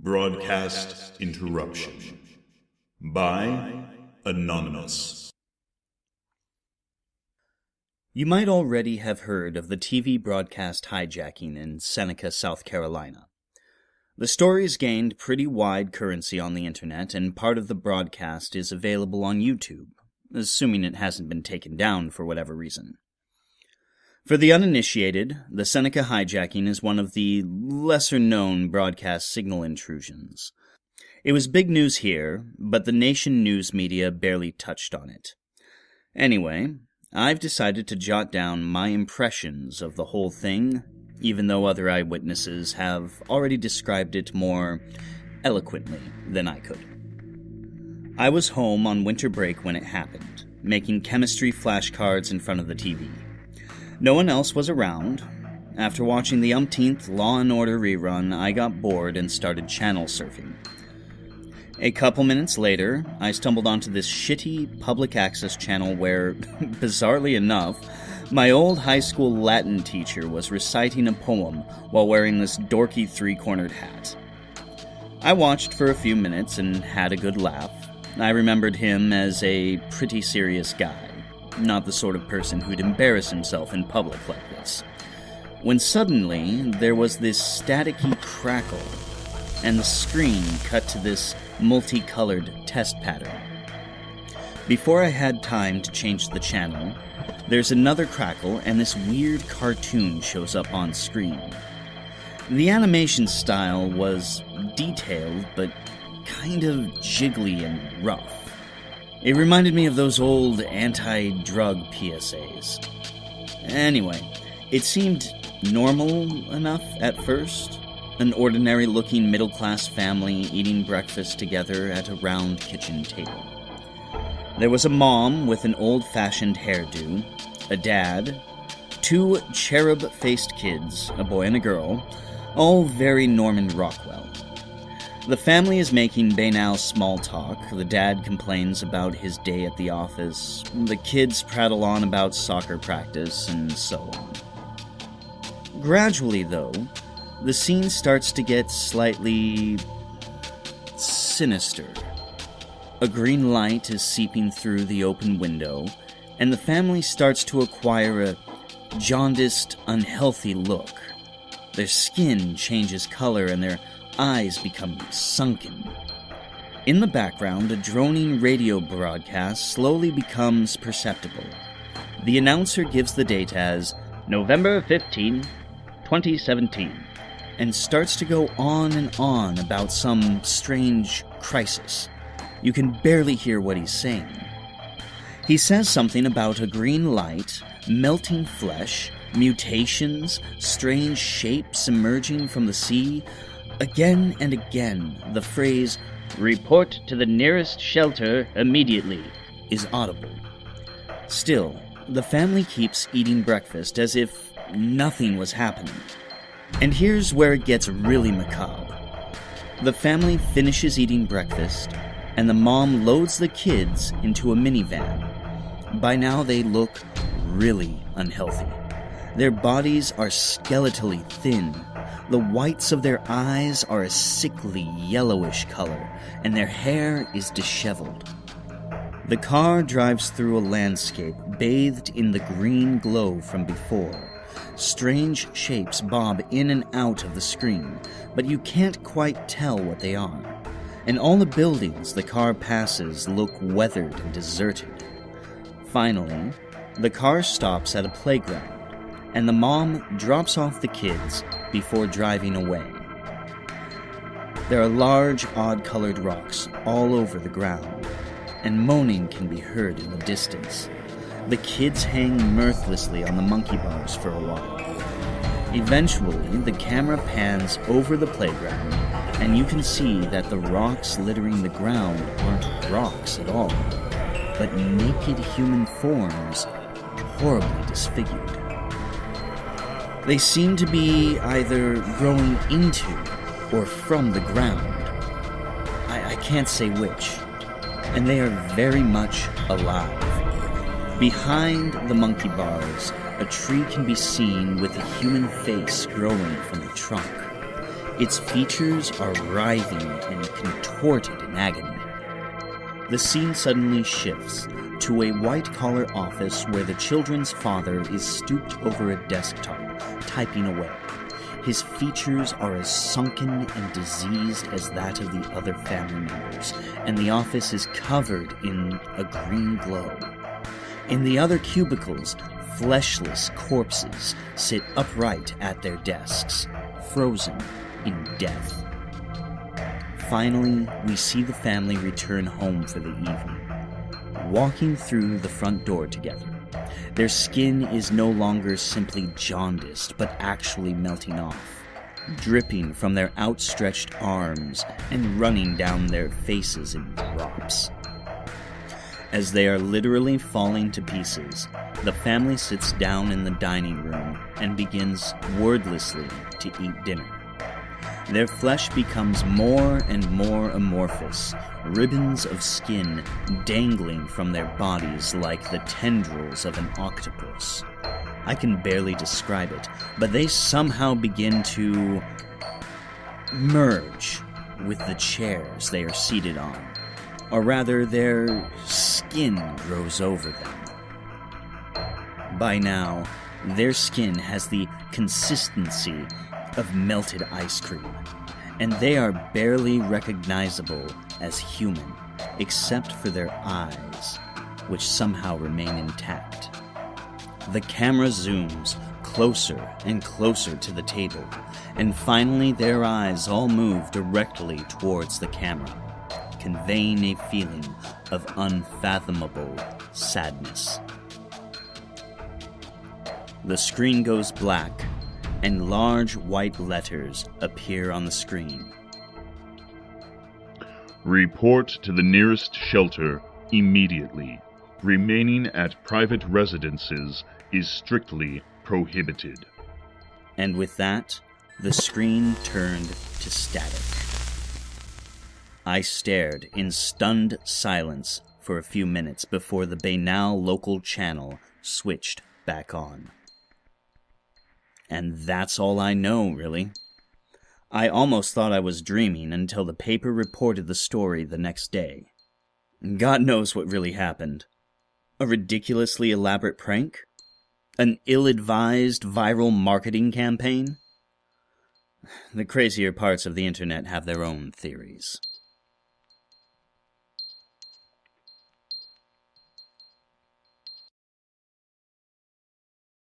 Broadcast Interruption by Anonymous. You might already have heard of the TV broadcast hijacking in Seneca, South Carolina. The story's gained pretty wide currency on the internet, and part of the broadcast is available on YouTube, assuming it hasn't been taken down for whatever reason. For the uninitiated, the Seneca hijacking is one of the lesser-known broadcast signal intrusions. It was big news here, but the nation news media barely touched on it. Anyway, I've decided to jot down my impressions of the whole thing, even though other eyewitnesses have already described it more eloquently than I could. I was home on winter break when it happened, making chemistry flashcards in front of the TV. No one else was around. After watching the umpteenth Law & Order rerun, I got bored and started channel surfing. A couple minutes later, I stumbled onto this shitty public access channel where, bizarrely enough, my old high school Latin teacher was reciting a poem while wearing this dorky three-cornered hat. I watched for a few minutes and had a good laugh. I remembered him as a pretty serious guy. Not the sort of person who'd embarrass himself in public like this. When suddenly, there was this staticky crackle, and the screen cut to this multicolored test pattern. Before I had time to change the channel, there's another crackle, and this weird cartoon shows up on screen. The animation style was detailed, but kind of jiggly and rough. It reminded me of those old anti-drug PSAs. Anyway, it seemed normal enough at first. An ordinary-looking middle-class family eating breakfast together at a round kitchen table. There was a mom with an old-fashioned hairdo, a dad, two cherub-faced kids, a boy and a girl, all very Norman Rockwell. The family is making banal small talk. The dad complains about his day at the office. The kids prattle on about soccer practice, and so on. Gradually, though, the scene starts to get slightly sinister. A green light is seeping through the open window, and the family starts to acquire a jaundiced, unhealthy look. Their skin changes color, and their eyes become sunken. In the background, a droning radio broadcast slowly becomes perceptible. The announcer gives the date as November 15, 2017, and starts to go on and on about some strange crisis. You can barely hear what he's saying. He says something about a green light, melting flesh, mutations, strange shapes emerging from the sea. Again and again, the phrase, "Report to the nearest shelter immediately," is audible. Still, the family keeps eating breakfast as if nothing was happening. And here's where it gets really macabre. The family finishes eating breakfast, and the mom loads the kids into a minivan. By now, they look really unhealthy. Their bodies are skeletally thin. The whites of their eyes are a sickly yellowish color, and their hair is disheveled. The car drives through a landscape bathed in the green glow from before. Strange shapes bob in and out of the screen, but you can't quite tell what they are. And all the buildings the car passes look weathered and deserted. Finally, the car stops at a playground, and the mom drops off the kids before driving away. There are large, odd-colored rocks all over the ground, and moaning can be heard in the distance. The kids hang mirthlessly on the monkey bars for a while. Eventually, the camera pans over the playground, and you can see that the rocks littering the ground aren't rocks at all, but naked human forms, horribly disfigured. They seem to be either growing into or from the ground. I can't say which. And they are very much alive. Behind the monkey bars, a tree can be seen with a human face growing from the trunk. Its features are writhing and contorted in agony. The scene suddenly shifts to a white-collar office where the children's father is stooped over a desktop, typing away. His features are as sunken and diseased as that of the other family members, and the office is covered in a green glow. In the other cubicles, fleshless corpses sit upright at their desks, frozen in death. Finally, we see the family return home for the evening, walking through the front door together. Their skin is no longer simply jaundiced, but actually melting off, dripping from their outstretched arms and running down their faces in drops. As they are literally falling to pieces, the family sits down in the dining room and begins wordlessly to eat dinner. Their flesh becomes more and more amorphous, ribbons of skin dangling from their bodies like the tendrils of an octopus. I can barely describe it, but they somehow begin to merge with the chairs they are seated on, or rather their skin grows over them. By now, their skin has the consistency of melted ice cream, and they are barely recognizable as human, except for their eyes, which somehow remain intact. The camera zooms closer and closer to the table, and finally their eyes all move directly towards the camera, conveying a feeling of unfathomable sadness. The screen goes black, and large white letters appear on the screen. Report to the nearest shelter immediately. Remaining at private residences is strictly prohibited. And with that, the screen turned to static. I stared in stunned silence for a few minutes before the banal local channel switched back on. And that's all I know, really. I almost thought I was dreaming until the paper reported the story the next day. God knows what really happened. A ridiculously elaborate prank? An ill-advised viral marketing campaign? The crazier parts of the internet have their own theories.